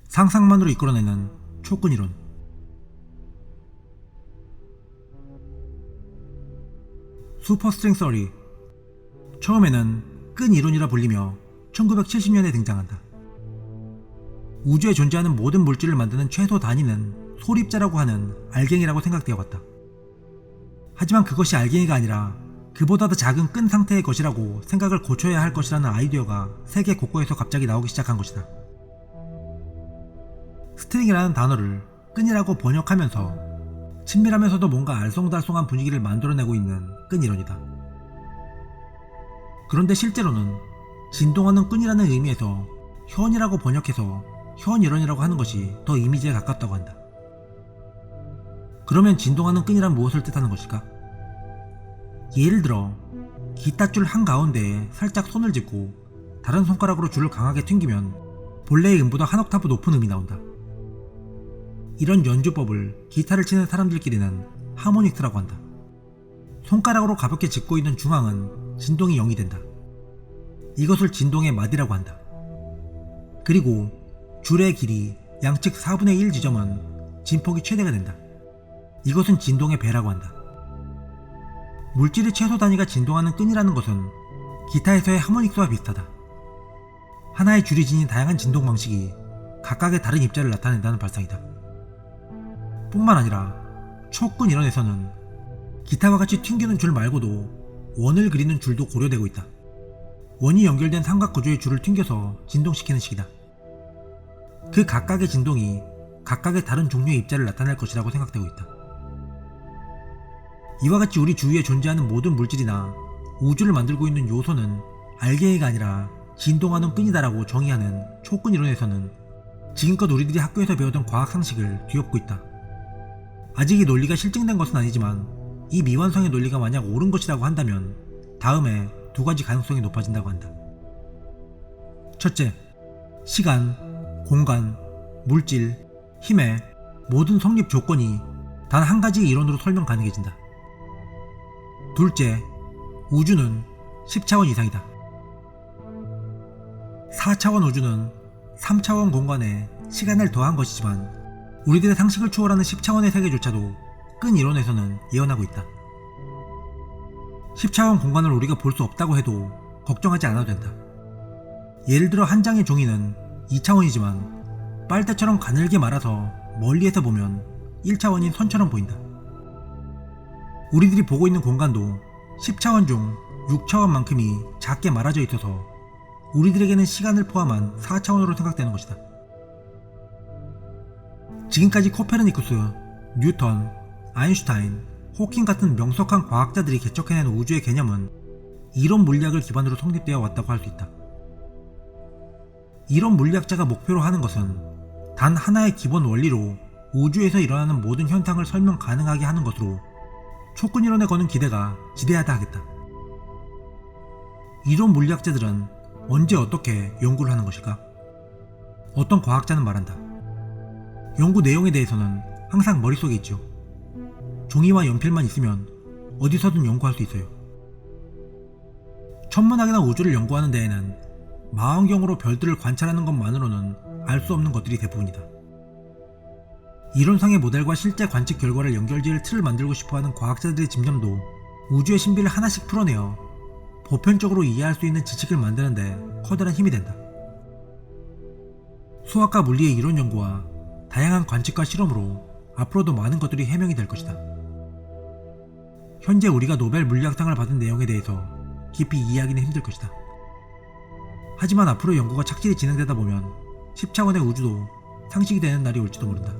상상만으로 이끌어내는 촉근이론. 슈퍼스트링 서리. 처음에는 끈이론이라 불리며 1970년에 등장한다. 우주에 존재하는 모든 물질을 만드는 최소 단위는 소립자라고 하는 알갱이라고 생각되어 왔다. 하지만 그것이 알갱이가 아니라 그보다 더 작은 끈 상태의 것이라고 생각을 고쳐야 할 것이라는 아이디어가 세계 곳곳에서 갑자기 나오기 시작한 것이다. 스트링이라는 단어를 끈이라고 번역하면서 친밀하면서도 뭔가 알쏭달쏭한 분위기를 만들어내고 있는 끈이론이다. 그런데 실제로는 진동하는 끈이라는 의미에서 현이라고 번역해서 현이론이라고 하는 것이 더 이미지에 가깝다고 한다. 그러면 진동하는 끈이란 무엇을 뜻하는 것일까? 예를 들어 기타줄 한가운데에 살짝 손을 짚고 다른 손가락으로 줄을 강하게 튕기면 본래의 음보다 한 옥타브 높은 음이 나온다. 이런 연주법을 기타를 치는 사람들끼리는 하모닉스라고 한다. 손가락으로 가볍게 짚고 있는 중앙은 진동이 0이 된다. 이것을 진동의 마디라고 한다. 그리고 줄의 길이 양측 4분의 1 지점은 진폭이 최대가 된다. 이것은 진동의 배라고 한다. 물질의 최소 단위가 진동하는 끈이라는 것은 기타에서의 하모닉스와 비슷하다. 하나의 줄이 지닌 다양한 진동 방식이 각각의 다른 입자를 나타낸다는 발상이다. 뿐만 아니라 촉근 이론에서는 기타와 같이 튕기는 줄 말고도 원을 그리는 줄도 고려되고 있다. 원이 연결된 삼각 구조의 줄을 튕겨서 진동시키는 식이다. 그 각각의 진동이 각각의 다른 종류의 입자를 나타낼 것이라고 생각되고 있다. 이와 같이 우리 주위에 존재하는 모든 물질이나 우주를 만들고 있는 요소는 알갱이가 아니라 진동하는 끈이다라고 정의하는 촉근 이론에서는 지금껏 우리들이 학교에서 배우던 과학 상식을 뒤엎고 있다. 아직 이 논리가 실증된 것은 아니지만 이 미완성의 논리가 만약 옳은 것이라고 한다면 다음에 두 가지 가능성이 높아진다고 한다. 첫째, 시간, 공간, 물질, 힘의 모든 성립 조건이 단 한 가지 이론으로 설명 가능해진다. 둘째, 우주는 10차원 이상이다. 4차원 우주는 3차원 공간에 시간을 더한 것이지만 우리들의 상식을 초월하는 10차원의 세계조차도 끈 이론에서는 예언하고 있다. 10차원 공간을 우리가 볼 수 없다고 해도 걱정하지 않아도 된다. 예를 들어 한 장의 종이는 2차원이지만 빨대처럼 가늘게 말아서 멀리에서 보면 1차원인 선처럼 보인다. 우리들이 보고 있는 공간도 10차원 중 6차원만큼이 작게 말아져 있어서 우리들에게는 시간을 포함한 4차원으로 생각되는 것이다. 지금까지 코페르니쿠스, 뉴턴, 아인슈타인, 호킹 같은 명석한 과학자들이 개척해낸 우주의 개념은 이론 물리학을 기반으로 성립되어 왔다고 할 수 있다. 이론 물리학자가 목표로 하는 것은 단 하나의 기본 원리로 우주에서 일어나는 모든 현상을 설명 가능하게 하는 것으로 촉근 이론에 거는 기대가 지대하다 하겠다. 이론 물리학자들은 언제 어떻게 연구를 하는 것일까? 어떤 과학자는 말한다. 연구 내용에 대해서는 항상 머릿속에 있죠. 종이와 연필만 있으면 어디서든 연구할 수 있어요. 천문학이나 우주를 연구하는 데에는 망원경으로 별들을 관찰하는 것만으로는 알 수 없는 것들이 대부분이다. 이론상의 모델과 실제 관측 결과를 연결지을 틀을 만들고 싶어하는 과학자들의 집념도 우주의 신비를 하나씩 풀어내어 보편적으로 이해할 수 있는 지식을 만드는 데 커다란 힘이 된다. 수학과 물리의 이론 연구와 다양한 관측과 실험으로 앞으로도 많은 것들이 해명이 될 것이다. 현재 우리가 노벨 물리학상을 받은 내용에 대해서 깊이 이해하기는 힘들 것이다. 하지만 앞으로 연구가 착실히 진행되다 보면 10차원의 우주도 상식이 되는 날이 올지도 모른다.